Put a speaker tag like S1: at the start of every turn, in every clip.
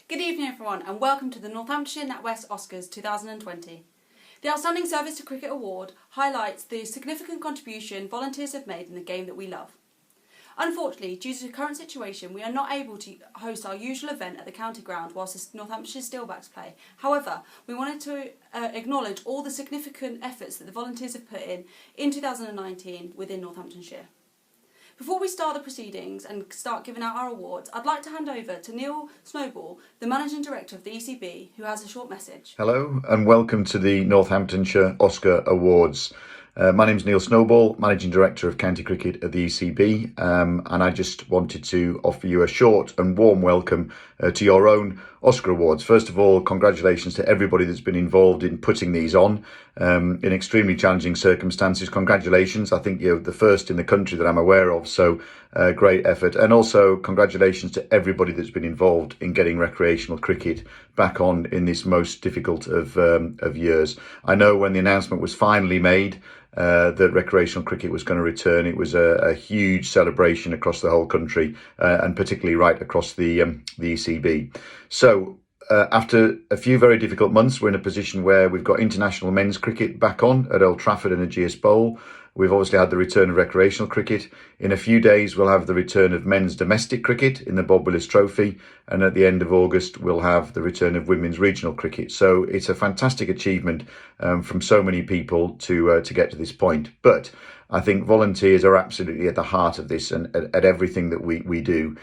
S1: Good evening everyone and welcome to the Northamptonshire NatWest OSCAs 2020. The Outstanding Service to Cricket Award highlights the significant contribution volunteers have made in the game that we love. Unfortunately, due to the current situation, we are not able to host our usual event at the county ground whilst the Northamptonshire Steelbacks play. However, we wanted to acknowledge all the significant efforts that the volunteers have put in 2019 within Northamptonshire. Before we start the proceedings and start giving out our awards, I'd like to hand over to Neil Snowball, the Managing Director of the ECB, who has a short message.
S2: Hello and welcome to the Northamptonshire OSCA Awards. My name's Neil Snowball, Managing Director of County Cricket at the ECB, and I just wanted to offer you a short and warm welcome to your own OSCA Awards. First of all, congratulations to everybody that's been involved in putting these on in extremely challenging circumstances. Congratulations. I think you're the first in the country that I'm aware of, so great effort. And also congratulations to everybody that's been involved in getting recreational cricket back on in this most difficult of years. I know when the announcement was finally made that recreational cricket was going to return, it was a huge celebration across the whole country and particularly right across the ECB. So after a few very difficult months, we're in a position where we've got international men's cricket back on at Old Trafford and Ageas Bowl. We've obviously had the return of recreational cricket. In a few days, we'll have the return of men's domestic cricket in the Bob Willis Trophy. And at the end of August, we'll have the return of women's regional cricket. So it's a fantastic achievement from so many people to get to this point. But I think volunteers are absolutely at the heart of this and at everything that we do.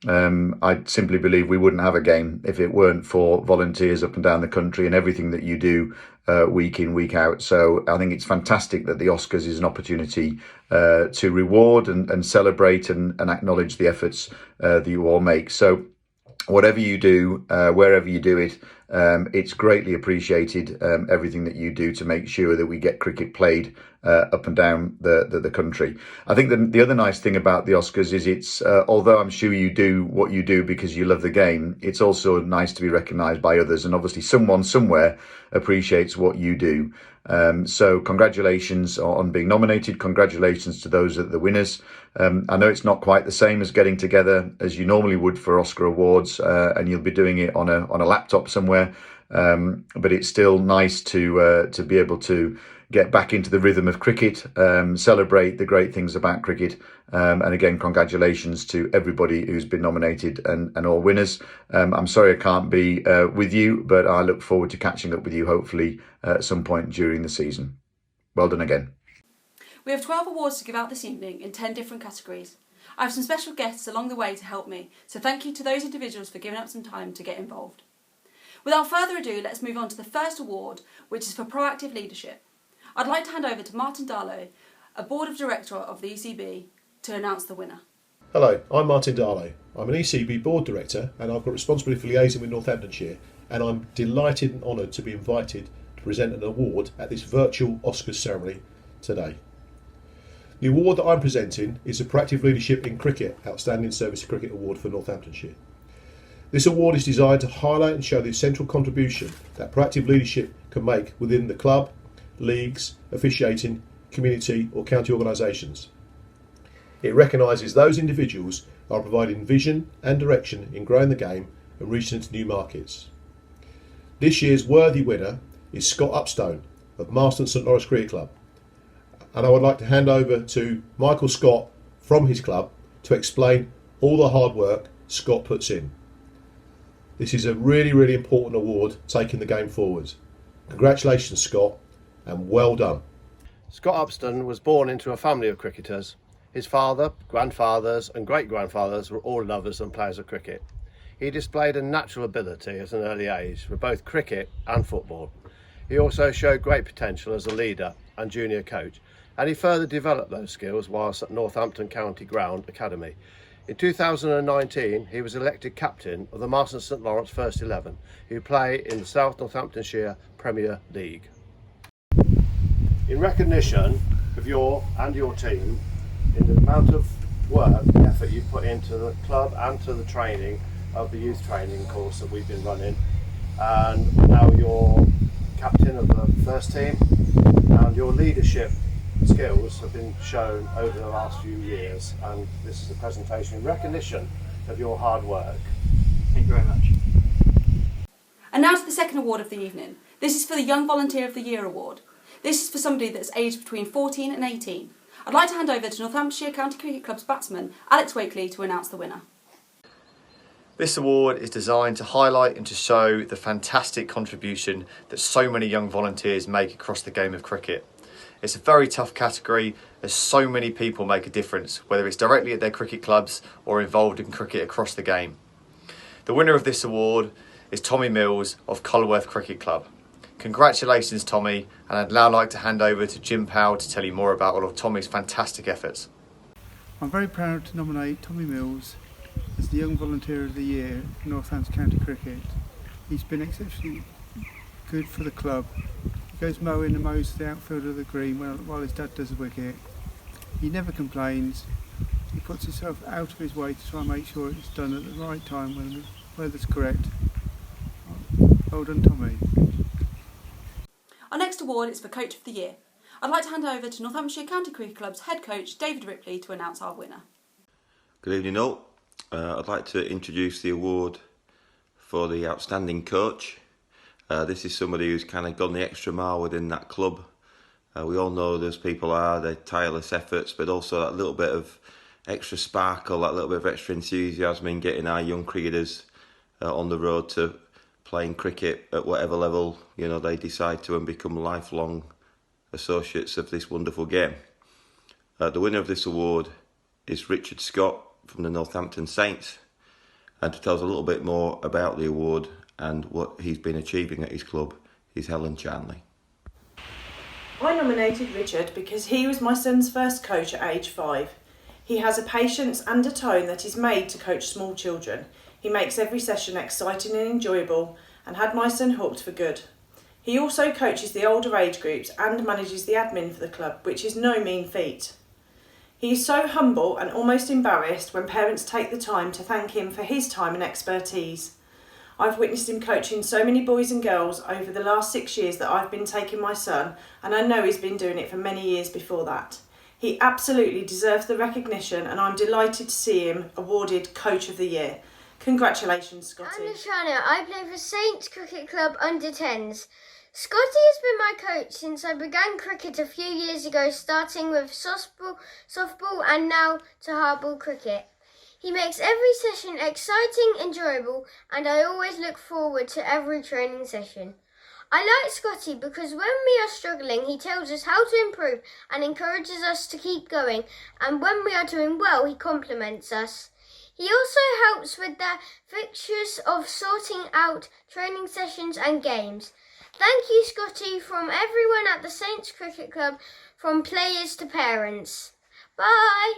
S2: I simply believe we wouldn't have a game if it weren't for volunteers up and down the country and everything that you do week in, week out. So I think it's fantastic that the Oscars is an opportunity to reward and celebrate and acknowledge the efforts that you all make. So whatever you do, wherever you do it, it's greatly appreciated, everything that you do to make sure that we get cricket played up and down the country. I think the other nice thing about the Oscars is it's, although I'm sure you do what you do because you love the game, it's also nice to be recognised by others. And obviously someone somewhere appreciates what you do. So congratulations on being nominated. Congratulations to those that are the winners. I know it's not quite the same as getting together as you normally would for Oscar Awards, and you'll be doing it on a laptop somewhere. But it's still nice to be able to get back into the rhythm of cricket, celebrate the great things about cricket. And again, congratulations to everybody who's been nominated and all winners. I'm sorry I can't be with you, but I look forward to catching up with you hopefully at some point during the season. Well done again.
S1: We have 12 awards to give out this evening in 10 different categories. I have some special guests along the way to help me, so thank you to those individuals for giving up some time to get involved. Without further ado, let's move on to the first award, which is for proactive leadership. I'd like to hand over to Martin Darlow, a Board of Director of the ECB, to announce the winner.
S3: Hello, I'm Martin Darlow. I'm an ECB Board Director and I've got responsibility for liaising with Northamptonshire, and I'm delighted and honoured to be invited to present an award at this virtual Oscars ceremony today. The award that I'm presenting is the Proactive Leadership in Cricket Outstanding Service to Cricket Award for Northamptonshire. This award is designed to highlight and show the essential contribution that proactive leadership can make within the club, leagues, officiating, community or county organisations. It recognises those individuals who are providing vision and direction in growing the game and reaching into new markets. This year's worthy winner is Scott Upstone of Marston St Lawrence Cricket Club, and I would like to hand over to Michael Scott from his club to explain all the hard work Scott puts in. This is a really important award taking the game forward. Congratulations, Scott, and well done.
S4: Scott Upstone was born into a family of cricketers. His father, grandfathers and great-grandfathers were all lovers and players of cricket. He displayed a natural ability at an early age for both cricket and football. He also showed great potential as a leader and junior coach, and he further developed those skills whilst at Northampton County Ground Academy. In 2019, he was elected captain of the Marston St Lawrence First 11, who play in the South Northamptonshire Premier League. In recognition of your team, in the amount of work and effort you put into the club and to the training of the youth training course that we've been running, and now you're captain of the first team, and your leadership skills have been shown over the last few years, and this is a presentation in recognition of your hard work.
S5: Thank you very much.
S1: now to the second award of the evening. This is for the Young Volunteer of the Year award. This is for somebody that's aged between 14 and 18. I'd like to hand over to Northamptonshire County Cricket Club's batsman, Alex Wakely, to announce the winner.
S5: This award is designed to highlight and to show the fantastic contribution that so many young volunteers make across the game of cricket. It's a very tough category as so many people make a difference, whether it's directly at their cricket clubs or involved in cricket across the game. The winner of this award is Tommy Mills of Collerworth Cricket Club. Congratulations, Tommy, and I'd now like to hand over to Jim Powell to tell you more about all of Tommy's fantastic efforts.
S6: I'm very proud to nominate Tommy Mills as the Young Volunteer of the Year for Northampton County Cricket. He's been exceptionally good for the club. He goes mowing and mows the outfield of the green while his dad does the wicket. He never complains. He puts himself out of his way to try and make sure it's done at the right time when the weather's correct. Well done, Tommy.
S1: Our next award is for Coach of the Year. I'd like to hand over to Northamptonshire County Cricket Club's head coach, David Ripley, to announce our winner.
S7: Good evening all. I'd like to introduce the award for the outstanding coach. This is somebody who's kind of gone the extra mile within that club. We all know those people are, their tireless efforts, but also that little bit of extra sparkle, that little bit of extra enthusiasm in getting our young cricketers on the road to playing cricket at whatever level they decide to and become lifelong associates of this wonderful game. The winner of this award is Richard Scott from the Northampton Saints, and to tell us a little bit more about the award and what he's been achieving at his club is Helen Charnley.
S8: I nominated Richard because he was my son's first coach at age 5. He has a patience and a tone that is made to coach small children. He makes every session exciting and enjoyable and had my son hooked for good. He also coaches the older age groups and manages the admin for the club, which is no mean feat. He is so humble and almost embarrassed when parents take the time to thank him for his time and expertise. I've witnessed him coaching so many boys and girls over the last 6 years that I've been taking my son, and I know he's been doing it for many years before that. He absolutely deserves the recognition, and I'm delighted to see him awarded Coach of the Year. Congratulations, Scotty.
S9: I'm Nishana. I play for Saints Cricket Club under-10s. Scotty has been my coach since I began cricket a few years ago, starting with softball and now to hardball cricket. He makes every session exciting, enjoyable, and I always look forward to every training session. I like Scotty because when we are struggling, he tells us how to improve and encourages us to keep going, and when we are doing well, he compliments us. He also helps with the fixtures of sorting out training sessions and games. Thank you, Scotty, from everyone at the Saints Cricket Club, from players to parents. Bye!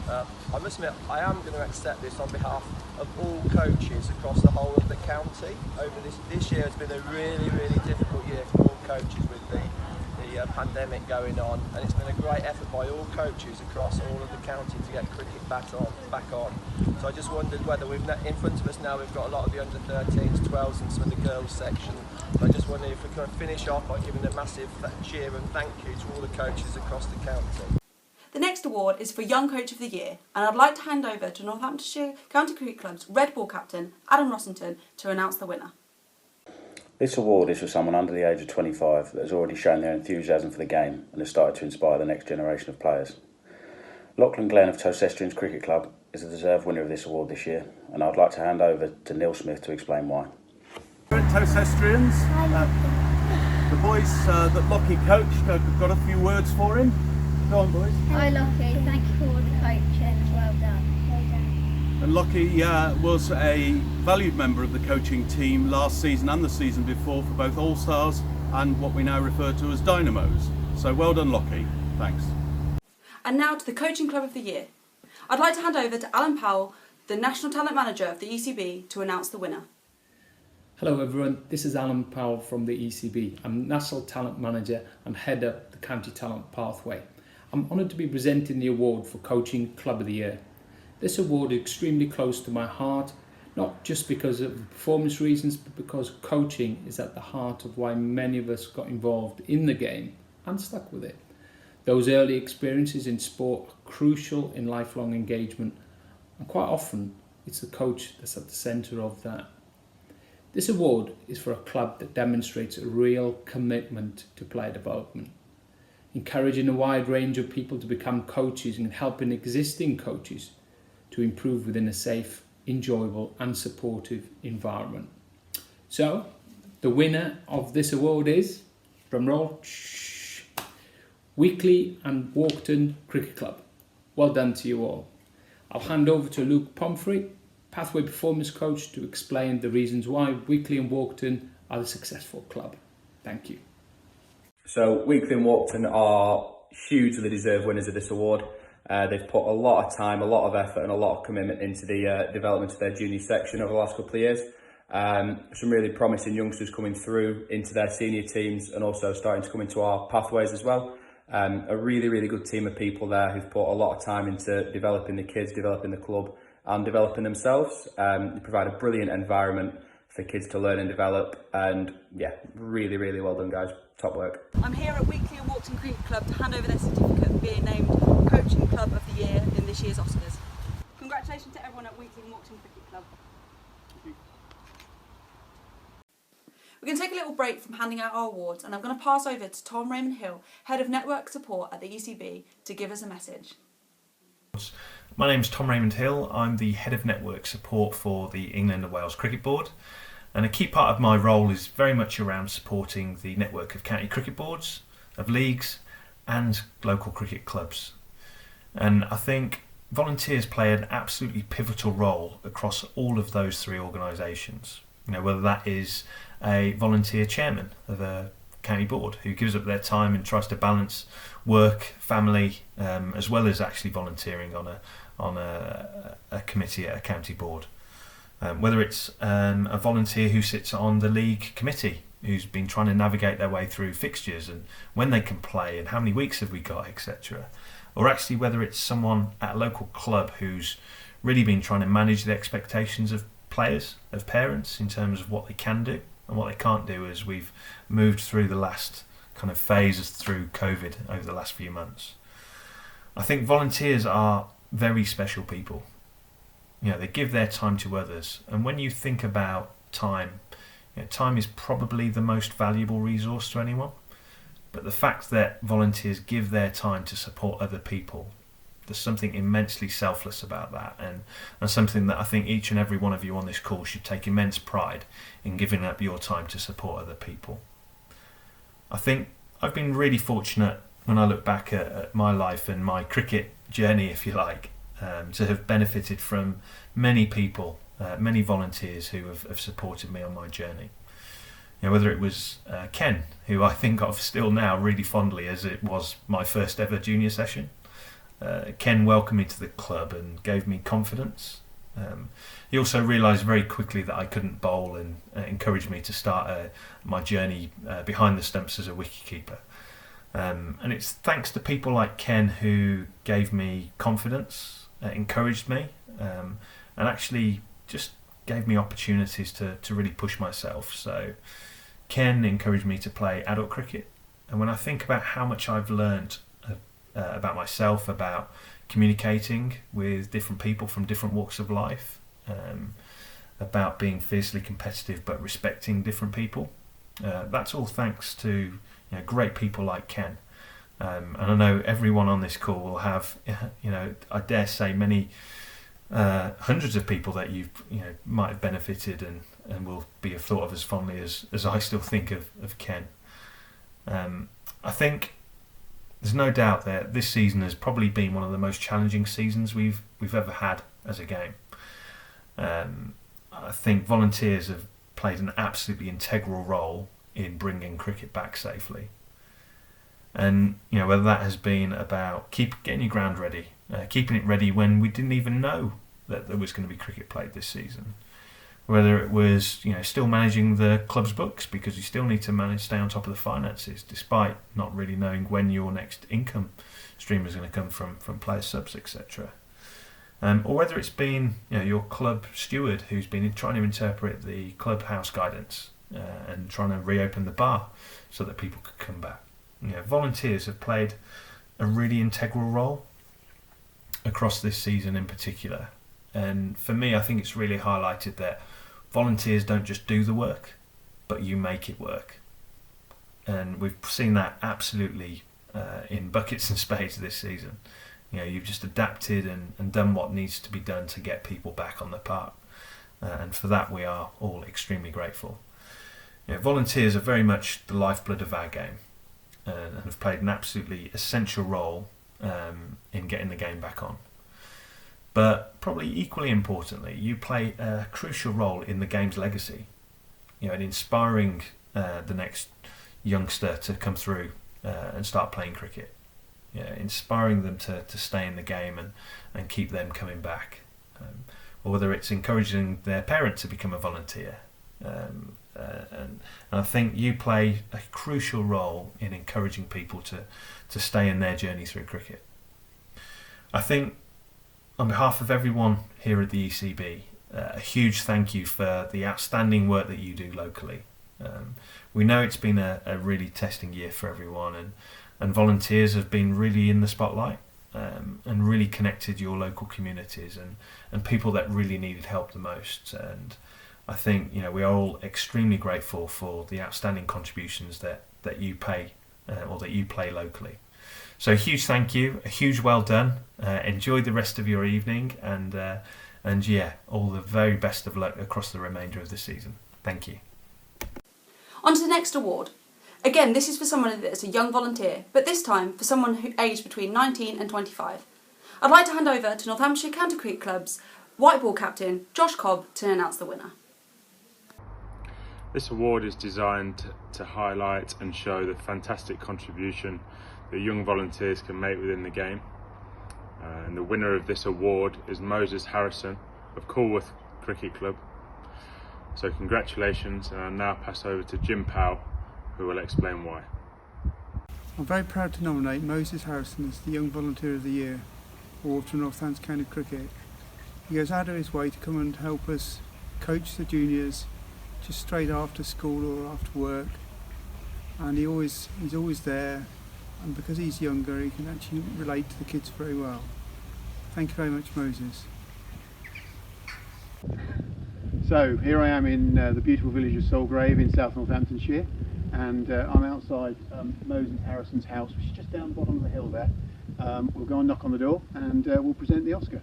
S4: I must admit, I am going to accept this on behalf of all coaches across the whole of the county. This year has been a really, really difficult year for all coaches with the pandemic going on, and it's been a great effort by all coaches across all of the county to get cricket back on. So I just wondered whether in front of us now we've got a lot of the under-13s, 12s and some of the girls section. I just wondered if we could finish off by giving a massive cheer and thank you to all the coaches across the county.
S1: The next award is for Young Coach of the Year, and I'd like to hand over to Northamptonshire County Cricket Club's Red Ball captain, Adam Rossington, to announce the winner.
S10: This award is for someone under the age of 25 that has already shown their enthusiasm for the game and has started to inspire the next generation of players. Lachlan Glenn of Tosestrians Cricket Club is the deserved winner of this award this year, and I'd like to hand over to Neil Smith to explain why.
S11: At Tosestrians, the boys that Lockie coached, got a few words for him. Go on, boys.
S9: Hi, Lockie. Thank you for all the coaching. Well done.
S11: And Lockie was a valued member of the coaching team last season and the season before for both All-Stars and what we now refer to as Dynamos. So well done, Lockie. Thanks.
S1: And now to the Coaching Club of the Year. I'd like to hand over to Alan Powell, the National Talent Manager of the ECB, to announce the winner.
S12: Hello everyone, this is Alan Powell from the ECB. I'm National Talent Manager and head up the County Talent Pathway. I'm honoured to be presenting the award for Coaching Club of the Year. This award is extremely close to my heart, not just because of the performance reasons, but because coaching is at the heart of why many of us got involved in the game and stuck with it. Those early experiences in sport are crucial in lifelong engagement, and quite often it's the coach that's at the centre of that. This award is for a club that demonstrates a real commitment to player development, encouraging a wide range of people to become coaches and helping existing coaches to improve within a safe, enjoyable and supportive environment. So, the winner of this award is, drumroll, Weekly and Walkton Cricket Club. Well done to you all. I'll hand over to Luke Pomfrey, Pathway Performance Coach, to explain the reasons why Weekly and Walkton are the successful club. Thank you.
S13: So Weekly and Walkton are hugely deserved winners of this award. They've put a lot of time, a lot of effort and a lot of commitment into the development of their junior section over the last couple of years. Some really promising youngsters coming through into their senior teams and also starting to come into our pathways as well. A really, really good team of people there who've put a lot of time into developing the kids, developing the club and developing themselves. They provide a brilliant environment for kids to learn and develop, and yeah, really, really well done guys, top work.
S1: I'm here at Weekly and Walkton Cricket Club to hand over their certificate of being named Coaching Club of the Year in this year's Oscars. Congratulations to everyone at Weekly and Walkton Cricket Club. We're going to take a little break from handing out our awards, and I'm going to pass over to Tom Raymond Hill, Head of Network Support at the ECB, to give us a message.
S14: My name's Tom Raymond Hill. I'm the Head of Network Support for the England and Wales Cricket Board, and a key part of my role is very much around supporting the network of county cricket boards, of leagues and local cricket clubs. And I think volunteers play an absolutely pivotal role across all of those three organisations. You know, whether that is a volunteer chairman of a county board who gives up their time and tries to balance work, family, as well as actually volunteering on a committee at a county board. Whether it's a volunteer who sits on the league committee, who's been trying to navigate their way through fixtures and when they can play and how many weeks have we got, etc. Or actually whether it's someone at a local club who's really been trying to manage the expectations of players, of parents, in terms of what they can do and what they can't do as we've moved through the last kind of phases through COVID over the last few months. I think volunteers are very special people. You know, they give their time to others, and when you think about time, you know, time is probably the most valuable resource to anyone, but the fact that volunteers give their time to support other people, there's something immensely selfless about that, and something that I think each and every one of you on this call should take immense pride in giving up your time to support other people. I think I've been really fortunate when I look back at my life and my cricket journey, if you like, to have benefited from many people, many volunteers who have supported me on my journey. You know, whether it was Ken, who I think of still now really fondly as it was my first ever junior session. Ken welcomed me to the club and gave me confidence. He also realised very quickly that I couldn't bowl and encouraged me to start my journey behind the stumps as a wicketkeeper. And it's thanks to people like Ken who gave me confidence, encouraged me, and actually just gave me opportunities to really push myself. So Ken encouraged me to play adult cricket, and when I think about how much I've learned about myself, about communicating with different people from different walks of life, about being fiercely competitive but respecting different people, that's all thanks to great people like Ken. And I know everyone on this call will have, I dare say many hundreds of people that you might have benefited and will be thought of as fondly as I still think of Ken. I think there's no doubt that this season has probably been one of the most challenging seasons we've ever had as a game. I think volunteers have played an absolutely integral role in bringing cricket back safely. And whether that has been about getting your ground ready, keeping it ready when we didn't even know that there was going to be cricket played this season, whether it was still managing the club's books because you still need to stay on top of the finances despite not really knowing when your next income stream is going to come from player subs, etc. Or whether it's been your club steward who's been trying to interpret the clubhouse guidance and trying to reopen the bar so that people could come back. Volunteers have played a really integral role across this season in particular, and for me I think it's really highlighted that volunteers don't just do the work, but you make it work. And we've seen that absolutely in buckets and spades this season. You know, you've just adapted and done what needs to be done to get people back on the park. And for that we are all extremely grateful. You know, volunteers are very much the lifeblood of our game and have played an absolutely essential role in getting the game back on. But probably equally importantly, you play a crucial role in the game's legacy. You know, in inspiring the next youngster to come through and start playing cricket. You know, inspiring them to stay in the game and keep them coming back. Or whether it's encouraging their parent to become a volunteer. And I think you play a crucial role in encouraging people to stay in their journey through cricket. I think on behalf of everyone here at the ECB, a huge thank you for the outstanding work that you do locally. We know it's been a really testing year for everyone, and volunteers have been really in the spotlight and really connected your local communities and people that really needed help the most. And I think, you know, we are all extremely grateful for the outstanding contributions that you pay or that you play locally. So a huge thank you, a huge well done. Enjoy the rest of your evening, and yeah, all the very best of luck across the remainder of the season. Thank you.
S1: On to the next award. Again, this is for someone that is a young volunteer, but this time for someone who aged between 19 and 25. I'd like to hand over to Northamptonshire County Cricket Club's white ball captain, Josh Cobb, to announce the winner.
S15: This award is designed to highlight and show the fantastic contribution that young volunteers can make within the game. And the winner of this award is Moses Harrison of Coolworth Cricket Club. So congratulations, and I'll now pass over to Jim Powell, who will explain why.
S6: I'm very proud to nominate Moses Harrison as the Young Volunteer of the Year award from Northampton County Cricket. He goes out of his way to come and help us coach the juniors just straight after school or after work, and he's always there, and because he's younger he can actually relate to the kids very well. Thank you very much, Moses.
S16: So here I am in the beautiful village of Solgrave in South Northamptonshire, and I'm outside Moses Harrison's house, which is just down the bottom of the hill there. We'll go and knock on the door and we'll present the Oscar.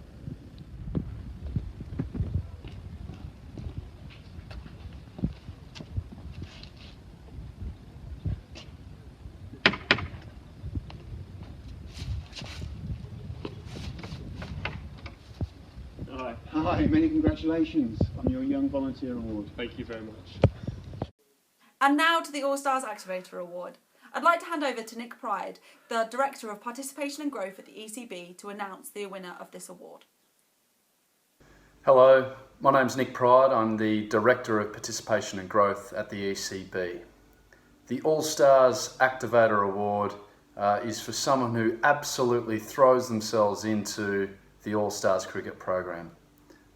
S16: Hi, many congratulations on your Young Volunteer Award.
S15: Thank you very much.
S1: And now to the All-Stars Activator Award. I'd like to hand over to Nick Pride, the Director of Participation and Growth at the ECB, to announce the winner of this award.
S17: Hello, my name's Nick Pride. I'm the Director of Participation and Growth at the ECB. The All-Stars Activator Award is for someone who absolutely throws themselves into the All-Stars cricket program.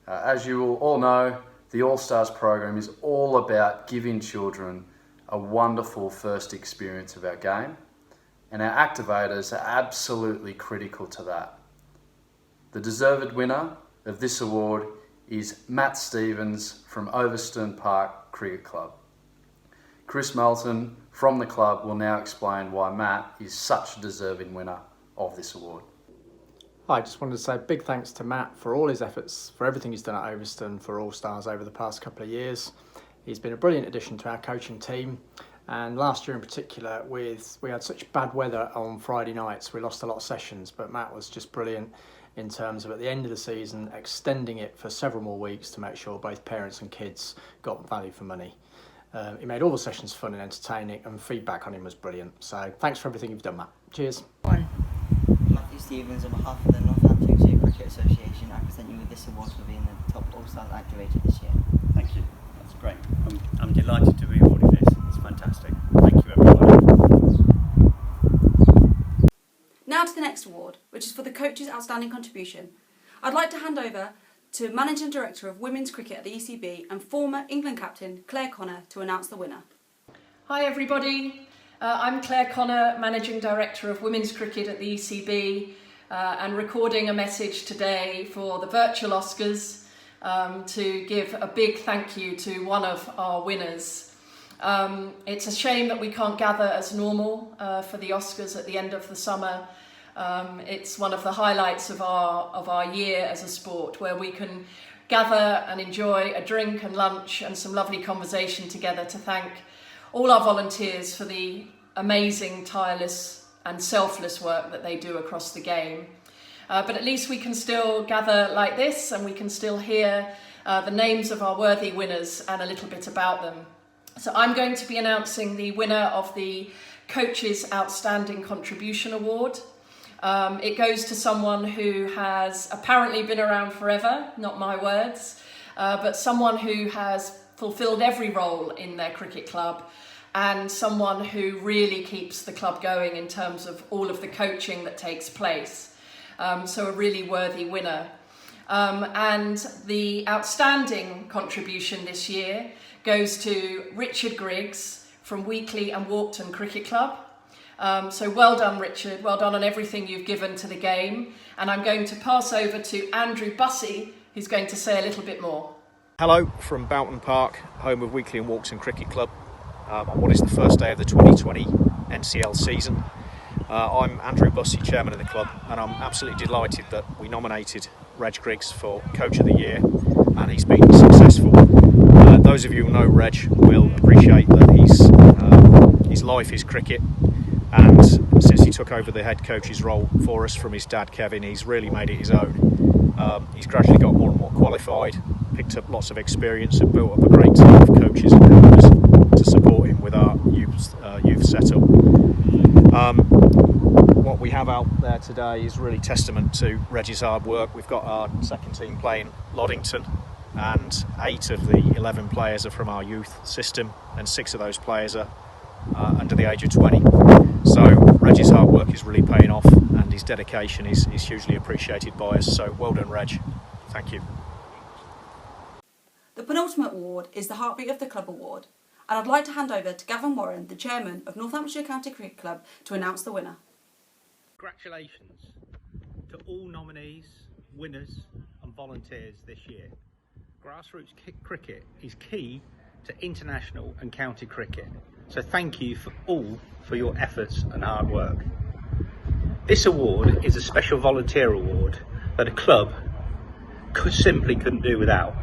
S17: As you will all know, the All-Stars program is all about giving children a wonderful first experience of our game, and our activators are absolutely critical to that. The deserved winner of this award is Matt Stevens from Overstone Park Cricket Club. Chris Melton from the club will now explain why Matt is such a deserving winner of this award.
S18: I just wanted to say big thanks to Matt for all his efforts, for everything he's done at Overstone for All Stars over the past couple of years. He's been a brilliant addition to our coaching team, and last year in particular, we had such bad weather on Friday nights, we lost a lot of sessions, but Matt was just brilliant in terms of at the end of the season extending it for several more weeks to make sure both parents and kids got value for money. He made all the sessions fun and entertaining, and feedback on him was brilliant. So thanks for everything you've done, Matt. Cheers.
S19: Matthew Stevens, on behalf of the Northamptonshire Cricket Association, I present you with this award for being the top All-Stars activator this year.
S20: Thank you, that's great. I'm delighted to be awarded this, it's fantastic. Thank you everybody.
S1: Now to the next award, which is for the coach's outstanding contribution. I'd like to hand over to Managing Director of Women's Cricket at the ECB and former England captain Claire Connor to announce the winner.
S21: Hi everybody. I'm Claire Connor, Managing Director of Women's Cricket at the ECB, and recording a message today for the virtual Oscars. to give a big thank you to one of our winners. It's a shame that we can't gather as normal for the Oscars at the end of the summer. It's one of the highlights of our year as a sport, where we can gather and enjoy a drink and lunch and some lovely conversation together to thank all our volunteers for the amazing, tireless and selfless work that they do across the game. But at least we can still gather like this, and we can still hear the names of our worthy winners and a little bit about them. So I'm going to be announcing the winner of the Coach's Outstanding Contribution Award. It goes to someone who has apparently been around forever, not my words, but someone who has fulfilled every role in their cricket club, and someone who really keeps the club going in terms of all of the coaching that takes place. So a really worthy winner. And the outstanding contribution this year goes to Richard Griggs from Weekly and Walkton Cricket Club. So well done, Richard. Well done on everything you've given to the game. And I'm going to pass over to Andrew Bussey, who's going to say a little bit more.
S2: Hello from Boughton Park, home of Weekly and Walkton Cricket Club, on what is the first day of the 2020 NCL season. I'm Andrew Bussey, chairman of the club, and I'm absolutely delighted that we nominated Reg Griggs for Coach of the Year, and he's been successful. Those of you who know Reg will appreciate that his life is cricket, and since he took over the head coach's role for us from his dad Kevin, he's really made it his own. He's gradually got more and more qualified, picked up lots of experience, and built up a great team of coaches and members to support him with our youth setup. What we have out there today is really testament to Reggie's hard work. We've got our second team playing Loddington, and 8 of the 11 players are from our youth system, and 6 of those players are under the age of 20. So Reggie's hard work is really paying off, and his dedication is hugely appreciated by us. So well done, Reg. Thank you.
S1: The penultimate award is the Heartbeat of the Club Award, and I'd like to hand over to Gavin Warren, the chairman of Northamptonshire County Cricket Club, to announce the winner.
S22: Congratulations to all nominees, winners and volunteers this year. Grassroots cricket is key to international and county cricket, so thank you for your efforts and hard work. This award is a special volunteer award that a club simply couldn't do without.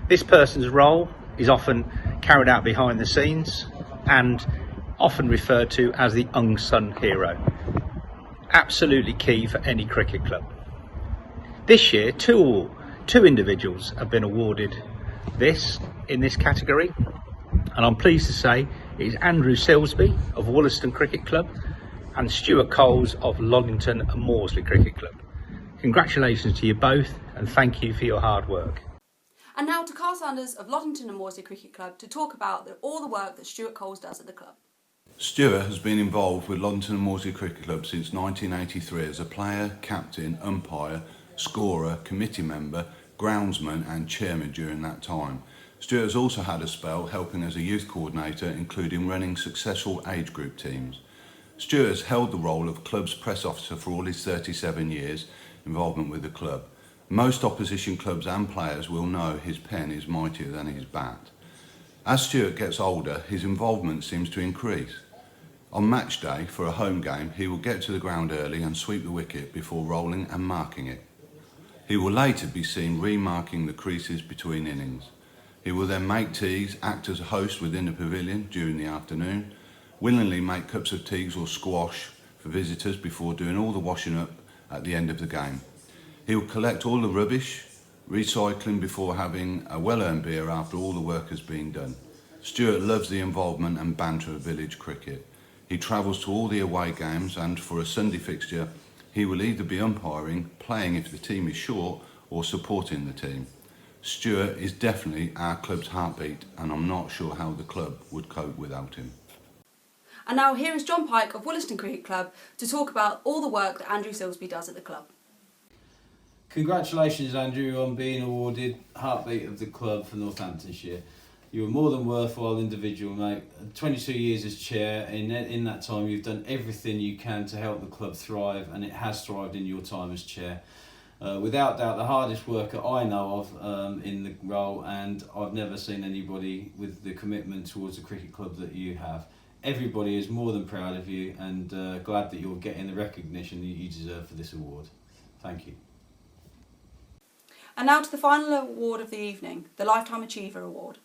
S22: This person's role is often carried out behind the scenes and often referred to as the unsung hero. Absolutely key for any cricket club. This year, two individuals have been awarded in this category, and I'm pleased to say it is Andrew Silsby of Wollaston Cricket Club and Stuart Coles of Loddington and Morsley Cricket Club. Congratulations to you both, and thank you for your hard work.
S1: And now to Carl Sanders of Loddington and Morsley Cricket Club to talk about all the work that Stuart Coles does at the club.
S23: Stuart has been involved with Loddington and Morsley Cricket Club since 1983 as a player, captain, umpire, scorer, committee member, groundsman and chairman during that time. Stuart has also had a spell helping as a youth coordinator, including running successful age group teams. Stuart has held the role of club's press officer for all his 37 years involvement with the club. Most opposition clubs and players will know his pen is mightier than his bat. As Stuart gets older, his involvement seems to increase. On match day for a home game, he will get to the ground early and sweep the wicket before rolling and marking it. He will later be seen remarking the creases between innings. He will then make teas, act as a host within the pavilion during the afternoon, willingly make cups of teas or squash for visitors before doing all the washing up at the end of the game. He will collect all the rubbish, recycling before having a well-earned beer after all the work has been done. Stuart loves the involvement and banter of village cricket. He travels to all the away games, and for a Sunday fixture, he will either be umpiring, playing if the team is short, or supporting the team. Stuart is definitely our club's heartbeat, and I'm not sure how the club would cope without him.
S1: And now here is John Pike of Wollaston Cricket Club to talk about all the work that Andrew Silsby does at the club.
S24: Congratulations, Andrew, on being awarded Heartbeat of the Club for Northamptonshire. You're a more than worthwhile individual, mate. 22 years as chair, in that time you've done everything you can to help the club thrive, and it has thrived in your time as chair. Without doubt the hardest worker I know of in the role, and I've never seen anybody with the commitment towards the cricket club that you have. Everybody is more than proud of you and glad that you're getting the recognition that you deserve for this award. Thank you.
S1: And now to the final award of the evening, the Lifetime Achiever Award.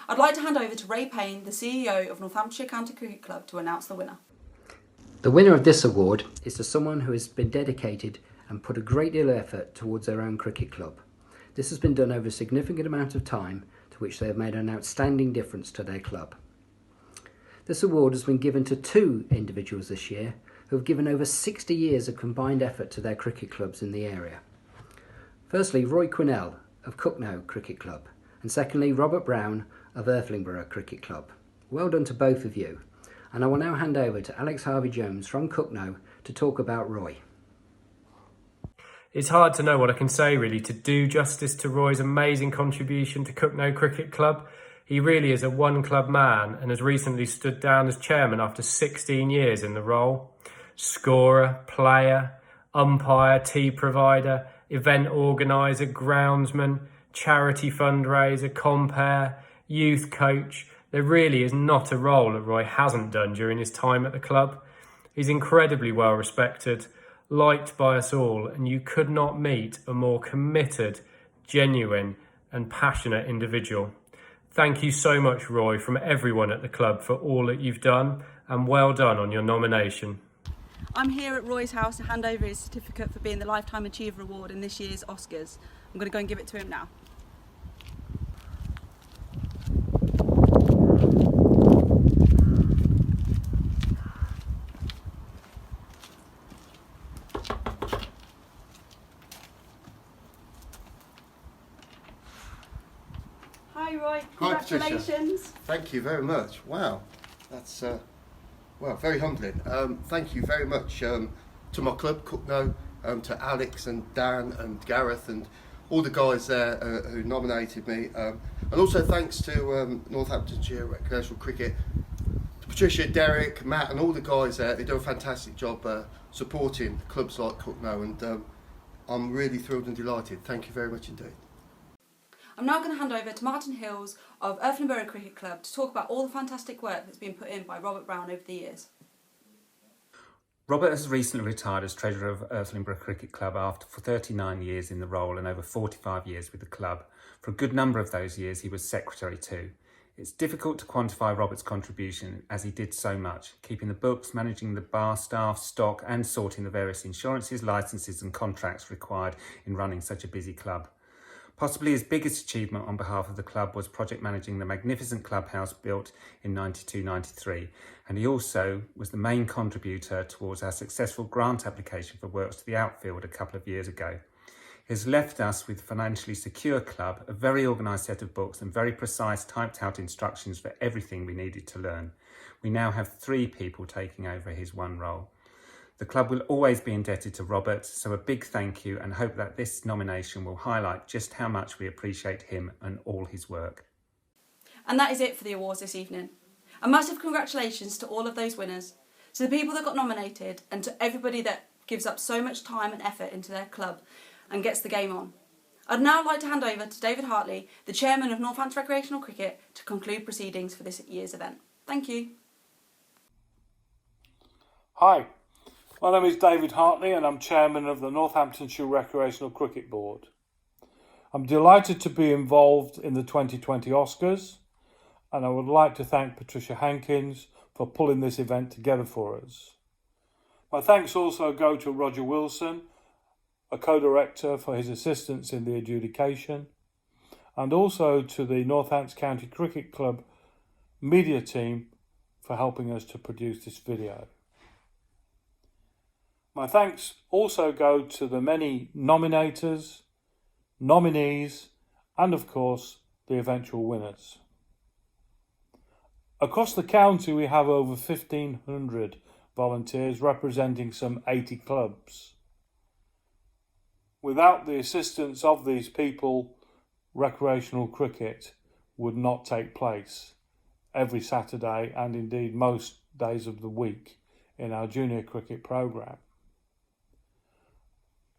S1: I'd like to hand over to Ray Payne, the CEO of Northamptonshire County Cricket Club, to announce the winner.
S3: The winner of this award is to someone who has been dedicated and put a great deal of effort towards their own cricket club. This has been done over a significant amount of time, to which they have made an outstanding difference to their club. This award has been given to 2 individuals this year who have given over 60 years of combined effort to their cricket clubs in the area. Firstly, Roy Quinnell of Cucknow Cricket Club, and secondly, Robert Brown of Irthlingborough Cricket Club. Well done to both of you, and I will now hand over to Alex Harvey-Jones from Cucknow to talk about Roy.
S5: It's hard to know what I can say really to do justice to Roy's amazing contribution to Cucknow Cricket Club. He really is a one-club man and has recently stood down as chairman after 16 years in the role. Scorer, player, umpire, tea provider, event organiser, groundsman, charity fundraiser, compere, youth coach. There really is not a role that Roy hasn't done during his time at the club. He's incredibly well respected, liked by us all, and you could not meet a more committed, genuine and passionate individual. Thank you so much, Roy, from everyone at the club for all that you've done, and well done on your nomination.
S1: I'm here at Roy's house to hand over his certificate for being the Lifetime Achiever Award in this year's Oscars. I'm going to go and give it to him now. Hi Roy, congratulations.
S4: Hi Patricia. Thank you very much. Wow, that's very humbling. Thank you very much to my club, Cucknow, to Alex and Dan and Gareth and all the guys there who nominated me. And also thanks to Northamptonshire Recreational Cricket, to Patricia, Derek, Matt and all the guys there. They do a fantastic job supporting clubs like Cucknow, and I'm really thrilled and delighted. Thank you very much indeed.
S1: I'm now going to hand over to Martin Hills of Irthlingborough Cricket Club to talk about all the fantastic work that's been put in by Robert Brown over the years.
S7: Robert has recently retired as treasurer of Irthlingborough Cricket Club after 39 years in the role and over 45 years with the club. For a good number of those years he was secretary too. It's difficult to quantify Robert's contribution as he did so much, keeping the books, managing the bar staff, stock and sorting the various insurances, licences and contracts required in running such a busy club. Possibly his biggest achievement on behalf of the club was project managing the magnificent clubhouse built in 92-93, and he also was the main contributor towards our successful grant application for works to the outfield a couple of years ago. He has left us with a financially secure club, a very organised set of books and very precise typed out instructions for everything we needed to learn. We now have 3 people taking over his one role. The club will always be indebted to Robert, so a big thank you, and hope that this nomination will highlight just how much we appreciate him and all his work.
S1: And that is it for the awards this evening. A massive congratulations to all of those winners, to the people that got nominated, and to everybody that gives up so much time and effort into their club and gets the game on. I'd now like to hand over to David Hartley, the chairman of Northampton Recreational Cricket, to conclude proceedings for this year's event. Thank you.
S8: Hi. My name is David Hartley and I'm chairman of the Northamptonshire Recreational Cricket Board. I'm delighted to be involved in the 2020 Oscars, and I would like to thank Patricia Hankins for pulling this event together for us. My thanks also go to Roger Wilson, a co-director, for his assistance in the adjudication, and also to the Northampton County Cricket Club media team for helping us to produce this video. My thanks also go to the many nominators, nominees, and of course, the eventual winners. Across the county, we have over 1,500 volunteers representing some 80 clubs. Without the assistance of these people, recreational cricket would not take place every Saturday and indeed most days of the week in our junior cricket programme.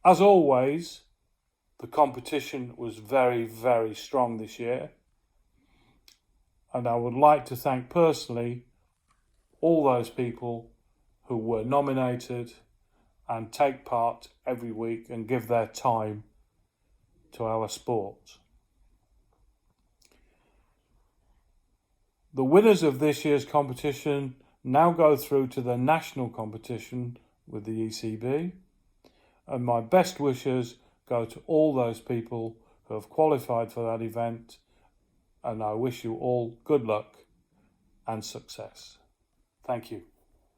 S8: As always, The competition was very, very strong this year. And I would like to thank personally all those people who were nominated and take part every week and give their time to our sport. The winners of this year's competition now go through to the national competition with the ECB, and my best wishes go to all those people who have qualified for that event, and I wish you all good luck and success. Thank you.